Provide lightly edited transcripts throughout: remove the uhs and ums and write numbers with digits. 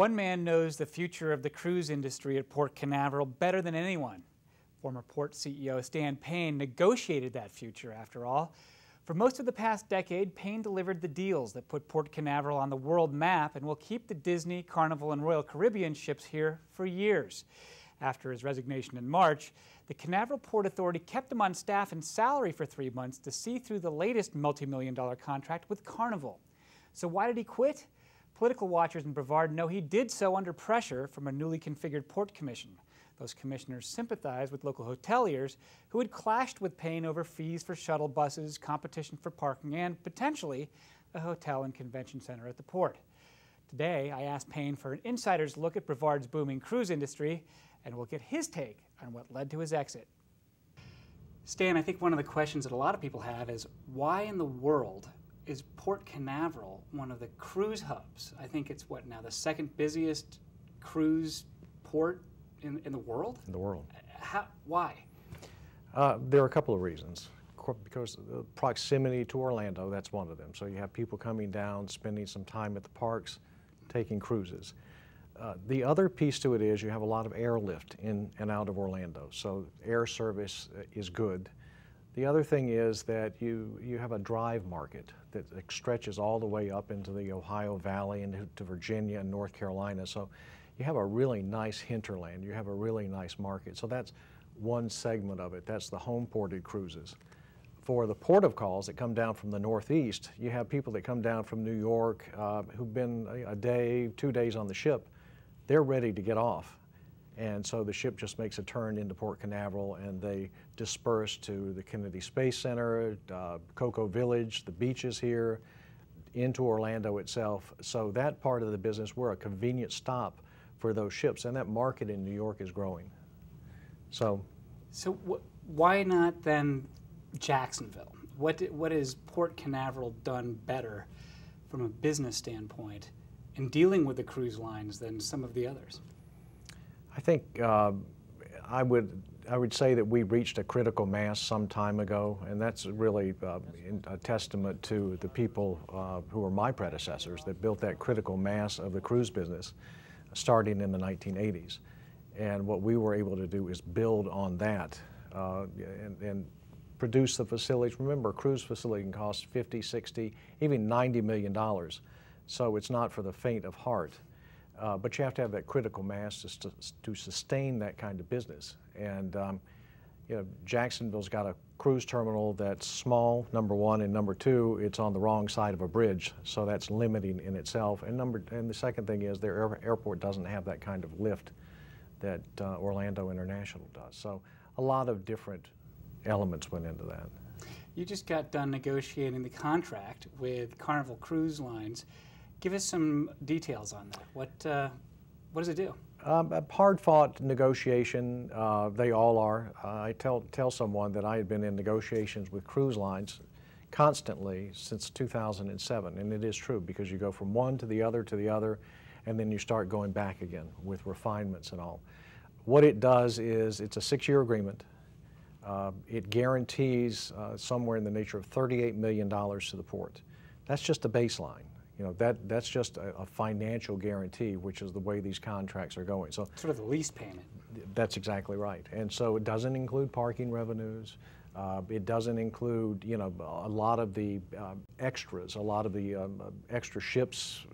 One man knows the future of the cruise industry at Port Canaveral better than anyone. Former Port CEO Stan Payne negotiated that future, after all. For most of the past decade, Payne delivered the deals that put Port Canaveral on the world map and will keep the Disney, Carnival, and Royal Caribbean ships here for years. After his resignation in March, the Canaveral Port Authority kept him on staff and salary for 3 months to see through the latest multi-million-dollar contract with Carnival. So why did he quit? Political watchers in Brevard know he did so under pressure from a newly configured port commission. Those commissioners sympathized with local hoteliers who had clashed with Payne over fees for shuttle buses, competition for parking, and potentially a hotel and convention center at the port. Today, I asked Payne for an insider's look at Brevard's booming cruise industry, and we'll get his take on what led to his exit. Stan, I think one of the questions that a lot of people have is, why in the world is Port Canaveral one of the cruise hubs? I think it's, what now, the second busiest cruise port in the world? In the world. Why? There are a couple of reasons. Because the proximity to Orlando, that's one of them. So you have people coming down, spending some time at the parks, taking cruises. The other piece to it is you have a lot of airlift in and out of Orlando, so air service is good. The other thing is that you have a drive market that stretches all the way up into the Ohio Valley and to Virginia and North Carolina. So you have a really nice hinterland. You have a really nice market. So that's one segment of it. That's the home-ported cruises. For the port of calls that come down from the Northeast, you have people that come down from New York who've been a day, 2 days on the ship. They're ready to get off. And so the ship just makes a turn into Port Canaveral and they disperse to the Kennedy Space Center, Cocoa Village, the beaches here, into Orlando itself. So that part of the business, we're a convenient stop for those ships, and that market in New York is growing. So why not then Jacksonville? What has Port Canaveral done better from a business standpoint in dealing with the cruise lines than some of the others? I think I would say that we reached a critical mass some time ago, and that's really a testament to the people who were my predecessors that built that critical mass of the cruise business starting in the 1980s. And what we were able to do is build on that and produce the facilities. Remember, a cruise facility can cost $50, $60, even $90 million. So it's not for the faint of heart. But you have to have that critical mass to sustain that kind of business. And you know, Jacksonville's got a cruise terminal that's small, number one, and number two, it's on the wrong side of a bridge, so that's limiting in itself. And the second thing is their airport doesn't have that kind of lift that Orlando International does. So a lot of different elements went into that. You just got done negotiating the contract with Carnival Cruise Lines. Give us some details on that. What does it do? A hard-fought negotiation. They all are. I tell someone that I had been in negotiations with cruise lines constantly since 2007, and it is true because you go from one to the other, and then you start going back again with refinements and all. What it does is it's a 6-year agreement. It guarantees somewhere in the nature of $38 million to the port. That's just a baseline. You know, that's just a financial guarantee, which is the way these contracts are going. So sort of the lease payment. That's exactly right. And so it doesn't include parking revenues. It doesn't include, you know, a lot of the extras, a lot of the extra ships.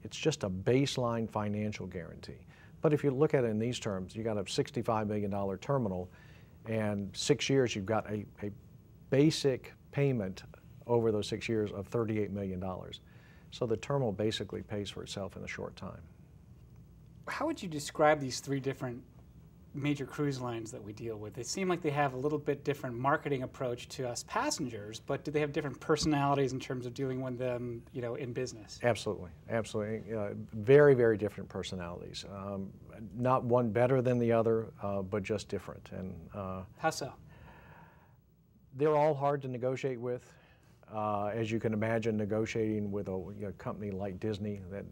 It's just a baseline financial guarantee. But if you look at it in these terms, you got a $65 million terminal, and 6 years you've got a basic payment over those 6 years of $38 million. So the terminal basically pays for itself in a short time. How would you describe these three different major cruise lines that we deal with? They seem like they have a little bit different marketing approach to us passengers, but do they have different personalities in terms of dealing with them, you know, in business? Absolutely, absolutely. Very, very different personalities. Not one better than the other, but just different. And how so? They're all hard to negotiate with. As you can imagine, negotiating with a company like Disney that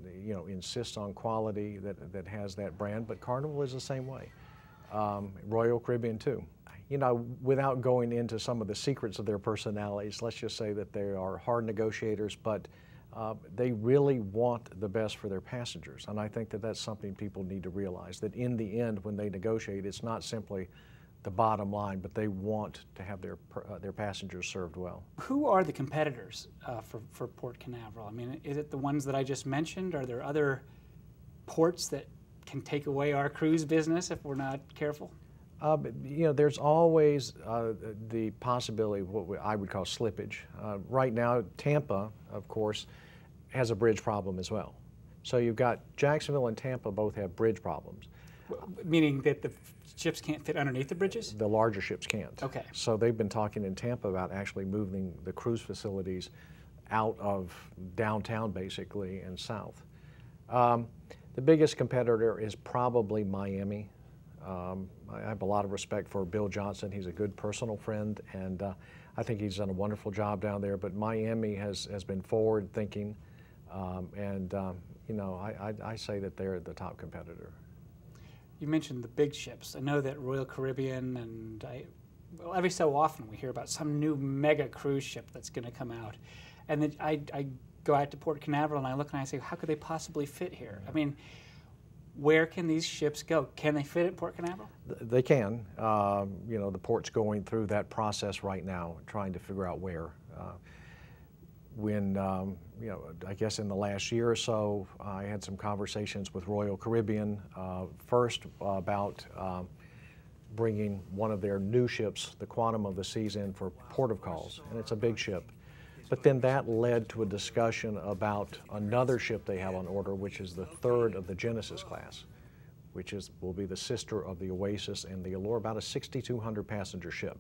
insists on quality, that has that brand, but Carnival is the same way. Royal Caribbean too. Without going into some of the secrets of their personalities, let's just say that they are hard negotiators, but they really want the best for their passengers. And I think that that's something people need to realize, that in the end, when they negotiate, it's not simply the bottom line, but they want to have their passengers served well. Who are the competitors for Port Canaveral? I mean, is it the ones that I just mentioned? Are there other ports that can take away our cruise business if we're not careful? You know, there's always the possibility of what I would call slippage. Right now, Tampa, of course, has a bridge problem as well. So you've got Jacksonville and Tampa both have bridge problems. Meaning that the ships can't fit underneath the bridges? The larger ships can't. Okay. So they've been talking in Tampa about actually moving the cruise facilities out of downtown, basically, and south. The biggest competitor is probably Miami. I have a lot of respect for Bill Johnson. He's a good personal friend, and I think he's done a wonderful job down there. But Miami has been forward-thinking, you know, I say that they're the top competitor. You mentioned the big ships. I know that Royal Caribbean and well, every so often we hear about some new mega cruise ship that's going to come out. And then I go out to Port Canaveral and I look and I say, how could they possibly fit here? I mean, where can these ships go? Can they fit at Port Canaveral? They can. You know, the port's going through that process right now, trying to figure out where. When, you know, I guess in the last year or so, I had some conversations with Royal Caribbean, first about bringing one of their new ships, the Quantum of the Seas, in for port of calls, and it's a big ship. But then that led to a discussion about another ship they have on order, which is the third of the Genesis class, which will be the sister of the Oasis and the Allure, about a 6,200 passenger ship.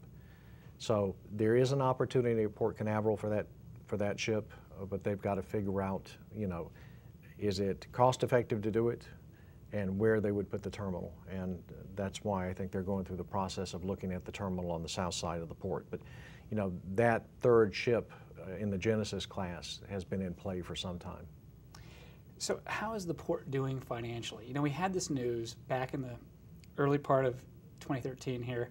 So there is an opportunity at Port Canaveral for that ship, but they've got to figure out, you know, is it cost effective to do it, and where they would put the terminal. And that's why I think they're going through the process of looking at the terminal on the south side of the port. But, you know, that third ship in the Genesis class has been in play for some time. So how is the port doing financially? You know, we had this news back in the early part of 2013 here.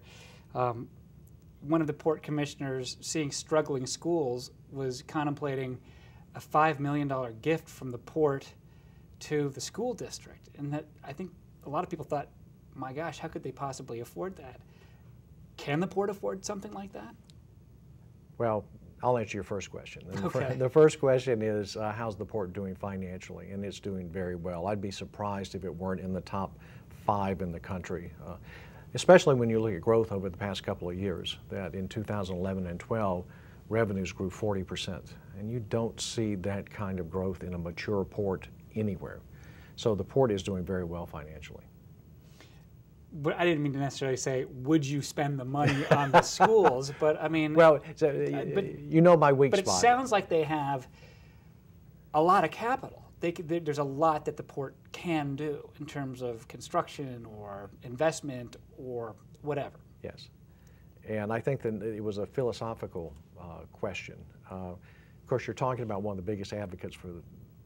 One of the port commissioners, seeing struggling schools, was contemplating a $5 million gift from the port to the school district. And that, I think a lot of people thought, my gosh, how could they possibly afford that? Can the port afford something like that? Well, I'll answer your first question. Okay. The first question is, how's the port doing financially? And it's doing very well. I'd be surprised if it weren't in the top 5 in the country, especially when you look at growth over the past couple of years, that in 2011 and 12, revenues grew 40%. And you don't see that kind of growth in a mature port anywhere. So the port is doing very well financially. But I didn't mean to necessarily say, would you spend the money on the schools? But I mean, well, you know my weak spot. But it sounds like they have a lot of capital. There's a lot that the port can do in terms of construction or investment or whatever. Yes. And I think that it was a philosophical question. Of course, you're talking about one of the biggest advocates for the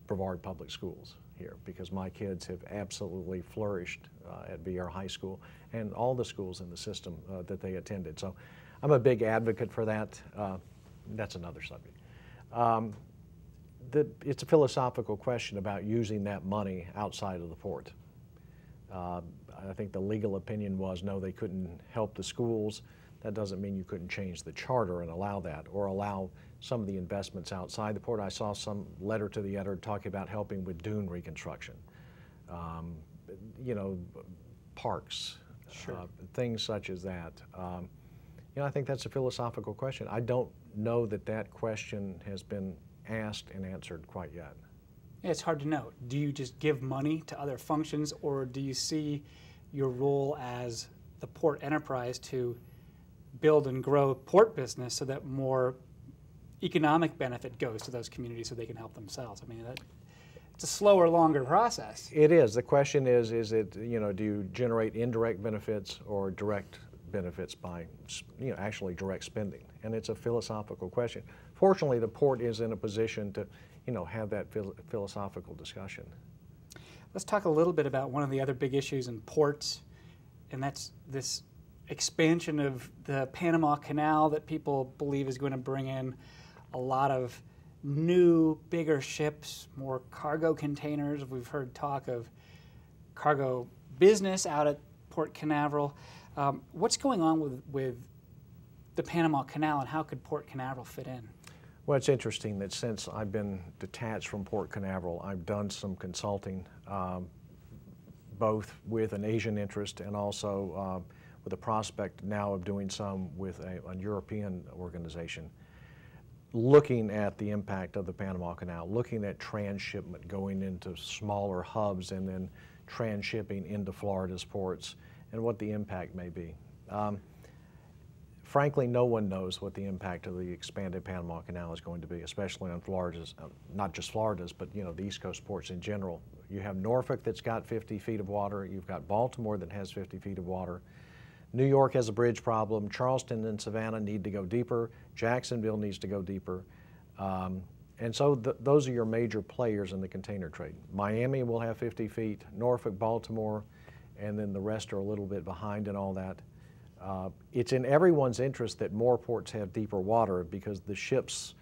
Brevard Public Schools here, because my kids have absolutely flourished at VR High School and all the schools in the system that they attended. So I'm a big advocate for that. That's another subject. It's a philosophical question about using that money outside of the port. I think the legal opinion was, no, they couldn't help the schools. That doesn't mean you couldn't change the charter and allow that, or allow some of the investments outside the port. I saw some letter to the editor talking about helping with dune reconstruction, you know, parks, sure. Things such as that. You know, I think that's a philosophical question. I don't know that that question has been asked and answered quite yet. Yeah, it's hard to know. Do you just give money to other functions, or do you see your role as the port enterprise to build and grow port business so that more economic benefit goes to those communities so they can help themselves? I mean, it's a slower, longer process. It is. The question is it, you know, do you generate indirect benefits or direct benefits by, you know, actually direct spending? And it's a philosophical question. Fortunately, the port is in a position to, you know, have that philosophical discussion. Let's talk a little bit about one of the other big issues in ports, and that's this expansion of the Panama Canal that people believe is going to bring in a lot of new, bigger ships, more cargo containers. We've heard talk of cargo business out at Port Canaveral. What's going on with the Panama Canal, and how could Port Canaveral fit in? Well, it's interesting that since I've been detached from Port Canaveral, I've done some consulting, both with an Asian interest and also with a prospect now of doing some with a European organization, looking at the impact of the Panama Canal, looking at transshipment going into smaller hubs and then transshipping into Florida's ports, and what the impact may be. Frankly, no one knows what the impact of the expanded Panama Canal is going to be, especially on Florida's, not just Florida's, but the East Coast ports in general. You have Norfolk that's got 50 feet of water. You've got Baltimore that has 50 feet of water. New York has a bridge problem. Charleston and Savannah need to go deeper. Jacksonville needs to go deeper. And so those are your major players in the container trade. Miami will have 50 feet, Norfolk, Baltimore, and then the rest are a little bit behind in all that. It's in everyone's interest that more ports have deeper water, because the ships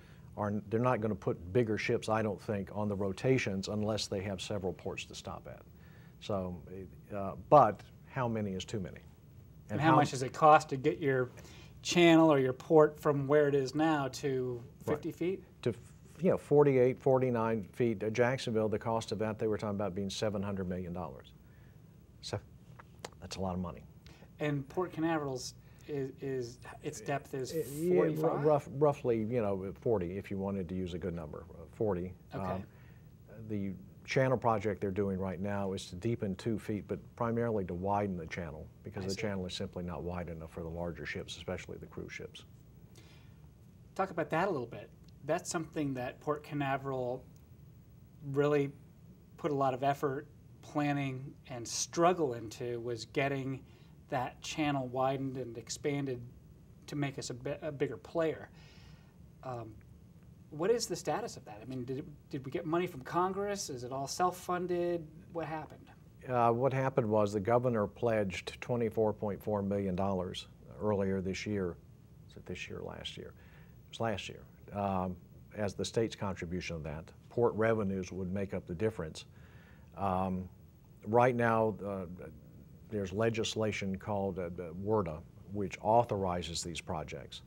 they're not going to put bigger ships, I don't think, on the rotations unless they have several ports to stop at. So, but how many is too many? And how much does it cost to get your channel or your port from where it is now to 50 feet? To 48, 49 feet. At Jacksonville, the cost of that, they were talking about being $700 million. So that's a lot of money. And Port Canaveral's its depth is 45? Roughly, 40 if you wanted to use a good number, 40. Okay. The channel project they're doing right now is to deepen 2 feet, but primarily to widen the channel, because the channel is simply not wide enough for the larger ships, especially the cruise ships. Talk about that a little bit. That's something that Port Canaveral really put a lot of effort, planning, and struggle into, was getting that channel widened and expanded to make us a bigger player. What is the status of that? I mean, did we get money from Congress? Is it all self-funded? What happened? What happened was the governor pledged $24.4 million earlier this year. Is it this year or last year? It was last year. As the state's contribution of that. Port revenues would make up the difference. Right now, there's legislation called WRDA, which authorizes these projects.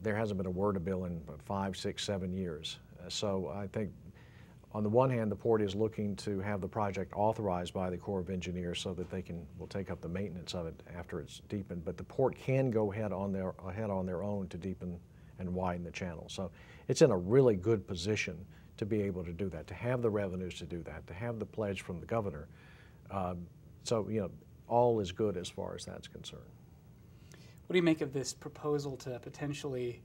There hasn't been a WRDA bill in 5, 6, 7 years. So I think on the one hand, the port is looking to have the project authorized by the Corps of Engineers so that they will take up the maintenance of it after it's deepened. But the port can go ahead on their own to deepen and widen the channel. So it's in a really good position to be able to do that, to have the revenues to do that, to have the pledge from the governor. So, all is good as far as that's concerned. What do you make of this proposal to potentially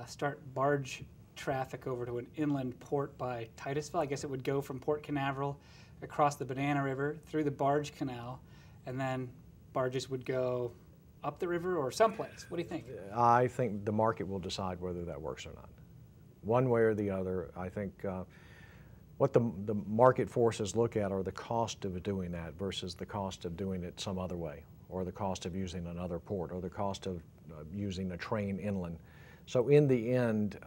start barge traffic over to an inland port by Titusville? I guess it would go from Port Canaveral across the Banana River through the barge canal, and then barges would go up the river or someplace. What do you think? I think the market will decide whether that works or not. One way or the other. I think what the market forces look at are the cost of doing that versus the cost of doing it some other way, or the cost of using another port, or the cost of using a train inland. So in the end,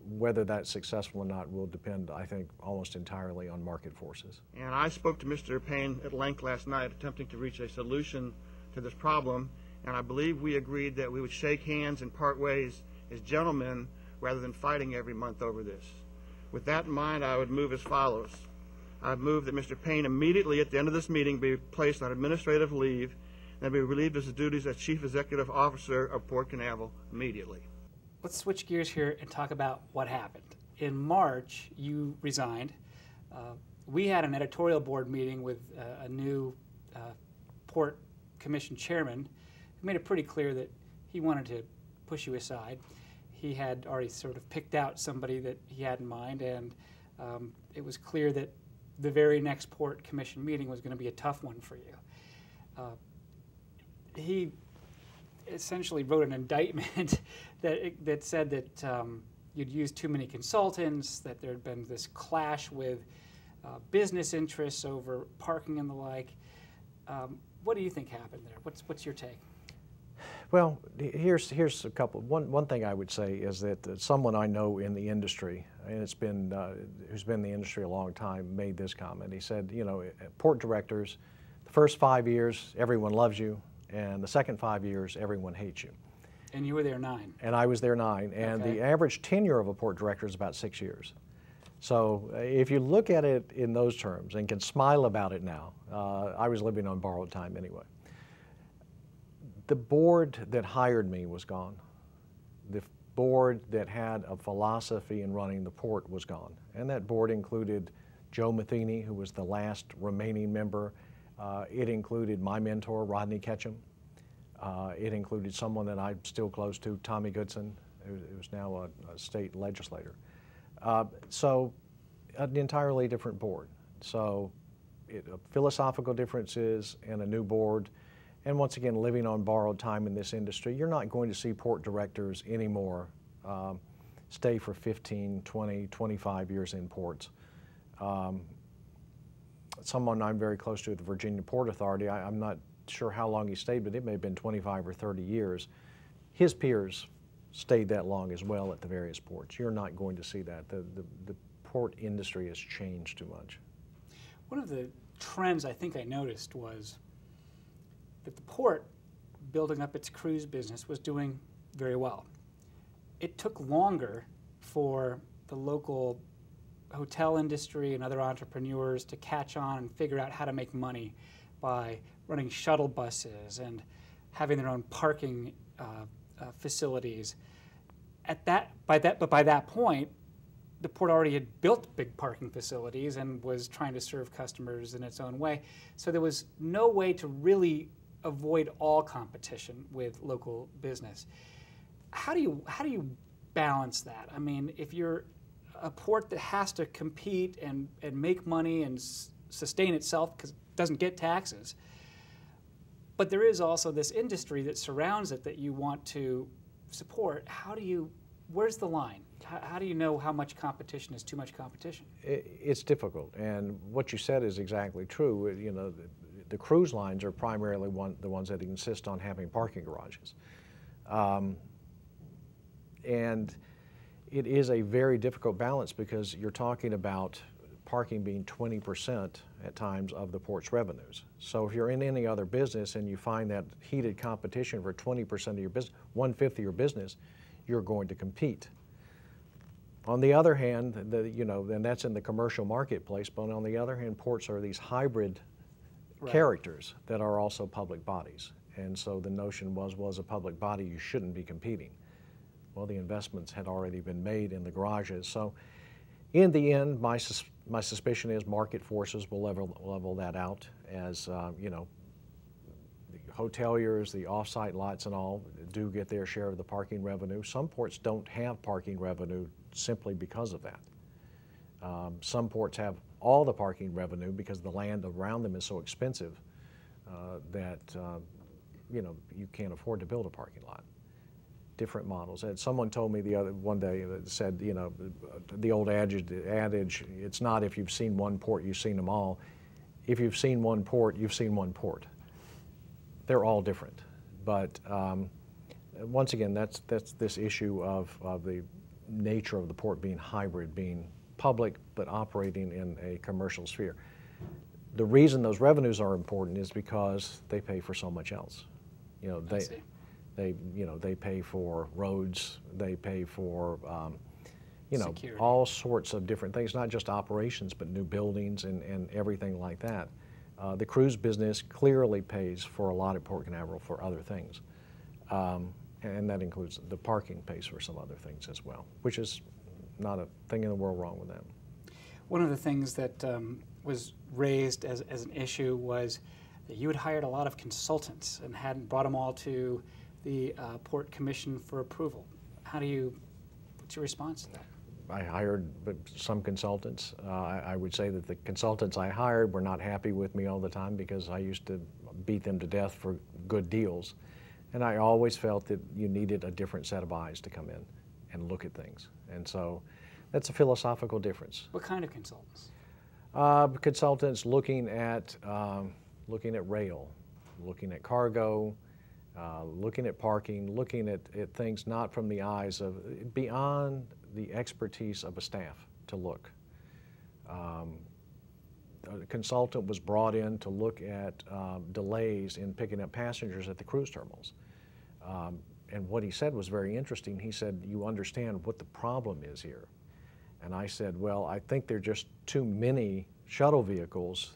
whether that's successful or not will depend, I think, almost entirely on market forces. And I spoke to Mr. Payne at length last night, attempting to reach a solution to this problem, and I believe we agreed that we would shake hands and part ways as gentlemen rather than fighting every month over this. With that in mind, I would move as follows. I would move that Mr. Payne immediately at the end of this meeting be placed on administrative leave and be relieved of his duties as Chief Executive Officer of Port Canaveral immediately. Let's switch gears here and talk about what happened. In March, you resigned. We had an editorial board meeting with a new Port Commission chairman who made it pretty clear that he wanted to push you aside. He had already sort of picked out somebody that he had in mind, and it was clear that the very next Port Commission meeting was going to be a tough one for you. He essentially wrote an indictment that said that you'd used too many consultants, that there had been this clash with business interests over parking and the like. What do you think happened there? What's your take? Well, here's a couple. One thing I would say is that someone I know in the industry, and it's been who's been in the industry a long time, made this comment. He said, you know, port directors, the first 5 years everyone loves you, and the second 5 years everyone hates you. And you were there 9. And I was there 9, and Okay. the average tenure of a port director is about 6 years. So if you look at it in those terms and can smile about it now, I was living on borrowed time anyway. The board that hired me was gone. The board that had a philosophy in running the port was gone. And that board included Joe Matheny, who was the last remaining member. It included my mentor, Rodney Ketchum. It included someone that I'm still close to, Tommy Goodson, who's now a state legislator. So an entirely different board. So philosophical differences and a new board. And once again, living on borrowed time in this industry, you're not going to see port directors anymore stay for 15, 20, 25 years in ports. Someone I'm very close to at the Virginia Port Authority, I'm not sure how long he stayed, but it may have been 25 or 30 years. His peers stayed that long as well at the various ports. You're not going to see that. The port industry has changed too much. One of the trends I think I noticed was that the port, building up its cruise business, was doing very well. It took longer for the local hotel industry and other entrepreneurs to catch on and figure out how to make money by running shuttle buses and having their own parking facilities. But by that point, the port already had built big parking facilities and was trying to serve customers in its own way. So there was no way to really avoid all competition with local business. How do you balance that? I mean, if you're a port that has to compete and make money and sustain itself because it doesn't get taxes, but there is also this industry that surrounds it that you want to support, where's the line? How do you know how much competition is too much competition? It's difficult, and what you said is exactly true. You know, the cruise lines are primarily the ones that insist on having parking garages. And it is a very difficult balance because you're talking about parking being 20% at times of the port's revenues. So if you're in any other business and you find that heated competition for 20% of your business, 1/5 of your business, you're going to compete. On the other hand, and that's in the commercial marketplace, but on the other hand, ports are these hybrid characters that are also public bodies. And so the notion was a public body, you shouldn't be competing. Well, the investments had already been made in the garages. So in the end, my suspicion is market forces will level that out as, the hoteliers, the off-site lots and all do get their share of the parking revenue. Some ports don't have parking revenue simply because of that. Some ports have all the parking revenue because the land around them is so expensive that, you can't afford to build a parking lot. Different models. And someone told me one day that said, the old adage, it's not if you've seen one port, you've seen them all. If you've seen one port, you've seen one port. They're all different. But once again, that's this issue of the nature of the port being hybrid, being public but operating in a commercial sphere. The reason those revenues are important is because they pay for so much else. They pay for roads, they pay for Security. all sorts of different things, not just operations, but new buildings and everything like that. The cruise business clearly pays for a lot at Port Canaveral for other things. And that includes the parking pays for some other things as well, which is not a thing in the world wrong with that. One of the things that was raised as an issue was that you had hired a lot of consultants and hadn't brought them all to the Port Commission for approval. What's your response to that? I hired some consultants. I would say that the consultants I hired were not happy with me all the time because I used to beat them to death for good deals. And I always felt that you needed a different set of eyes to come in and look at things. And so that's a philosophical difference. What kind of consultants? Consultants looking at rail, looking at cargo, looking at parking, looking at things not from the eyes of, beyond the expertise of a staff to look. A consultant was brought in to look at delays in picking up passengers at the cruise terminals. And what he said was very interesting. He said, you understand what the problem is here. And I said, well, I think there are just too many shuttle vehicles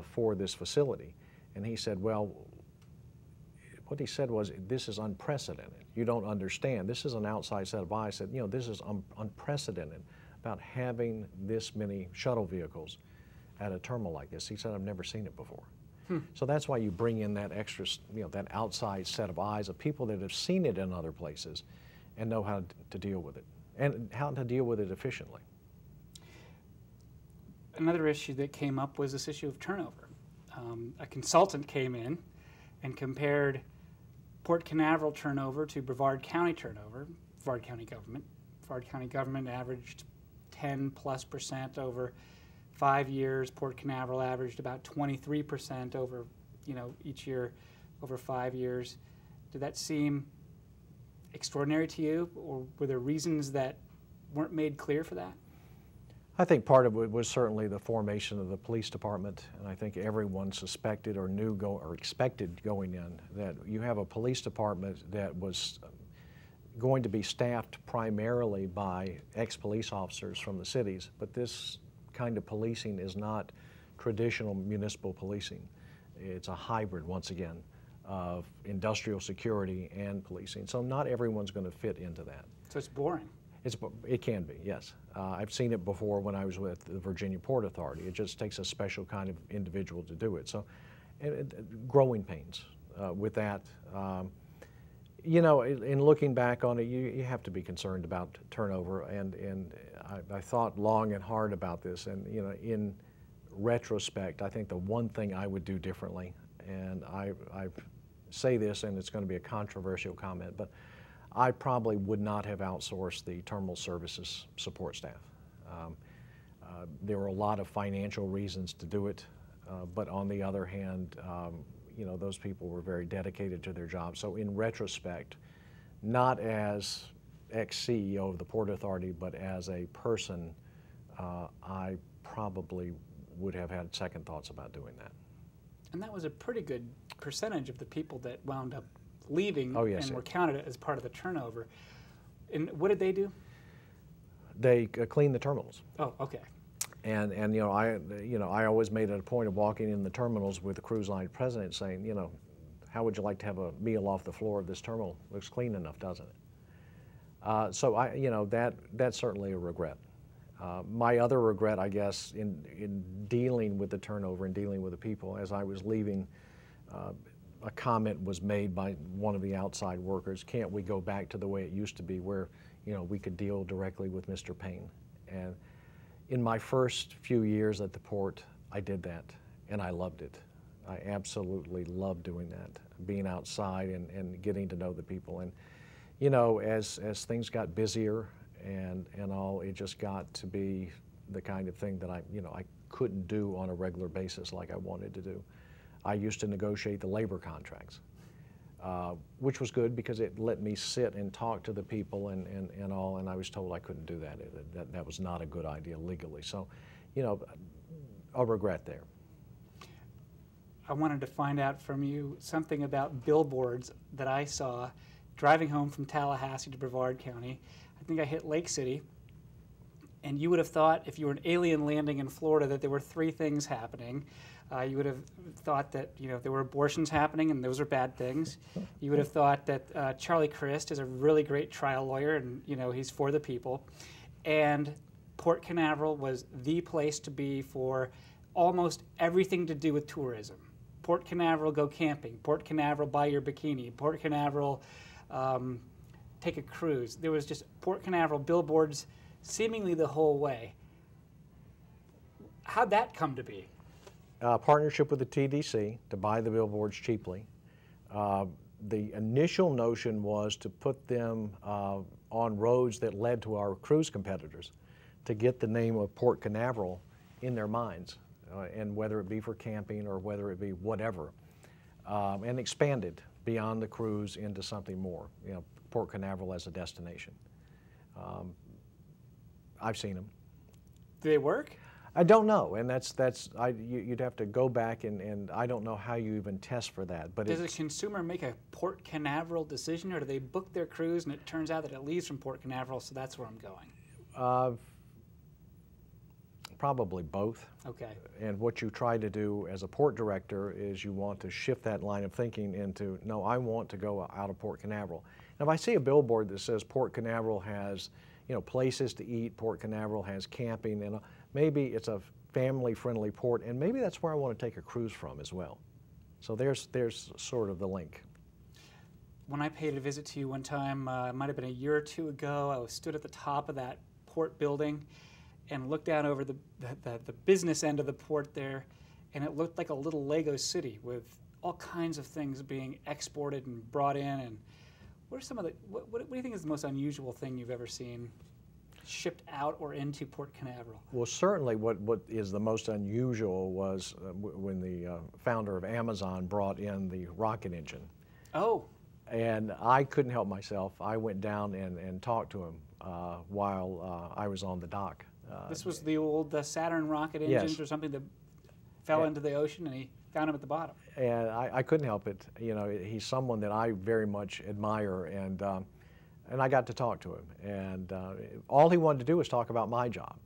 for this facility. And he said, well, what he said was, this is unprecedented. You don't understand. This is an outside set of eyes. I said, you know, this is unprecedented about having this many shuttle vehicles at a terminal like this. He said, I've never seen it before. So that's why you bring in that extra, you know, that outside set of eyes of people that have seen it in other places and know how to deal with it and how to deal with it efficiently. Another issue that came up was this issue of turnover. A consultant came in and compared Port Canaveral turnover to Brevard County turnover, Brevard County government. Brevard County government averaged 10+% over 5 years. Port Canaveral averaged about 23% over, you know, each year over 5 years. Did that seem extraordinary to you, or were there reasons that weren't made clear for that? I think part of it was certainly the formation of the police department, and I think everyone suspected or knew or expected going in that you have a police department that was going to be staffed primarily by ex-police officers from the cities, but this kind of policing is not traditional municipal policing. It's a hybrid, once again, of industrial security and policing. So not everyone's going to fit into that. So it's boring. It can be, yes. I've seen it before when I was with the Virginia Port Authority. It just takes a special kind of individual to do it. So growing pains with that. You know, in looking back on it, you have to be concerned about turnover, and I thought long and hard about this, and you know, in retrospect, I think the one thing I would do differently, and I say this, and it's going to be a controversial comment, but I probably would not have outsourced the terminal services support staff. There were a lot of financial reasons to do it, but on the other hand, you know, those people were very dedicated to their job. So in retrospect, not as ex-CEO of the Port Authority, but as a person, I probably would have had second thoughts about doing that. And that was a pretty good percentage of the people that wound up leaving yes, and were counted as part of the turnover. And what did they do? They cleaned the terminals. Oh, okay. And you know, I always made it a point of walking in the terminals with the cruise line president saying, you know, how would you like to have a meal off the floor of this terminal? Looks clean enough, doesn't it? So you know, that's certainly a regret. My other regret, I guess, in dealing with the turnover and dealing with the people, as I was leaving, a comment was made by one of the outside workers, can't we go back to the way it used to be where, you know, we could deal directly with Mr. Payne? And in my first few years at the port, I did that, and I loved it. I absolutely loved doing that, being outside and getting to know the people. And, you know, as things got busier and all, it just got to be the kind of thing that I couldn't do on a regular basis like I wanted to do. I used to negotiate the labor contracts, which was good because it let me sit and talk to the people and all, and I was told I couldn't do that. That was not a good idea legally. So, you know, a regret there. I wanted to find out from you something about billboards that I saw driving home from Tallahassee to Brevard County. I think I hit Lake City, and you would have thought if you were an alien landing in Florida that there were three things happening. You would have thought that, you know, there were abortions happening, and those are bad things. You would have thought that Charlie Crist is a really great trial lawyer, and, you know, he's for the people. And Port Canaveral was the place to be for almost everything to do with tourism. Port Canaveral, go camping. Port Canaveral, buy your bikini. Port Canaveral, take a cruise. There was just Port Canaveral billboards seemingly the whole way. How'd that come to be? Partnership with the TDC to buy the billboards cheaply. The initial notion was to put them on roads that led to our cruise competitors to get the name of Port Canaveral in their minds, and whether it be for camping or whether it be whatever, and expanded beyond the cruise into something more, you know, Port Canaveral as a destination. I've seen them. Do they work? I don't know, and you'd have to go back, and I don't know how you even test for that. But does a consumer make a Port Canaveral decision, or do they book their cruise and it turns out that it leaves from Port Canaveral, so that's where I'm going? Probably both. Okay. And what you try to do as a port director is you want to shift that line of thinking into, no, I want to go out of Port Canaveral. Now, if I see a billboard that says Port Canaveral has, you know, places to eat, Port Canaveral has camping, and maybe it's a family-friendly port, and maybe that's where I want to take a cruise from as well. So there's sort of the link. When I paid a visit to you one time, it might have been a year or two ago, I stood at the top of that port building and looked down over the business end of the port there, and it looked like a little Lego city with all kinds of things being exported and brought in. And what are some of the, what do you think is the most unusual thing you've ever seen shipped out or into Port Canaveral? Well, certainly what is the most unusual was when the founder of Amazon brought in the rocket engine. Oh. And I couldn't help myself. I went down and talked to him while I was on the dock. This was the old Saturn rocket engines, yes. Or something that fell into the ocean, and he found him at the bottom. And I couldn't help it. You know, he's someone that I very much admire, and I got to talk to him. And all he wanted to do was talk about my job.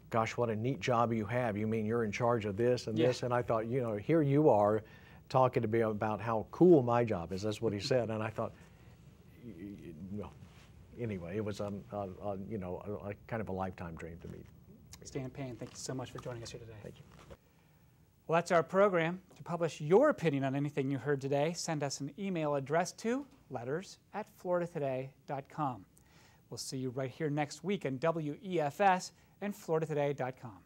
Gosh, what a neat job you have. You mean you're in charge of this and this? And I thought, you know, here you are talking to me about how cool my job is. That's what he said. And I thought, well, anyway, it was you know, a kind of a lifetime dream to meet. Stan Payne, thank you so much for joining us here today. Thank you. Well, that's our program. To publish your opinion on anything you heard today, send us an email address to letters@floridatoday.com. We'll see you right here next week on WEFS and floridatoday.com.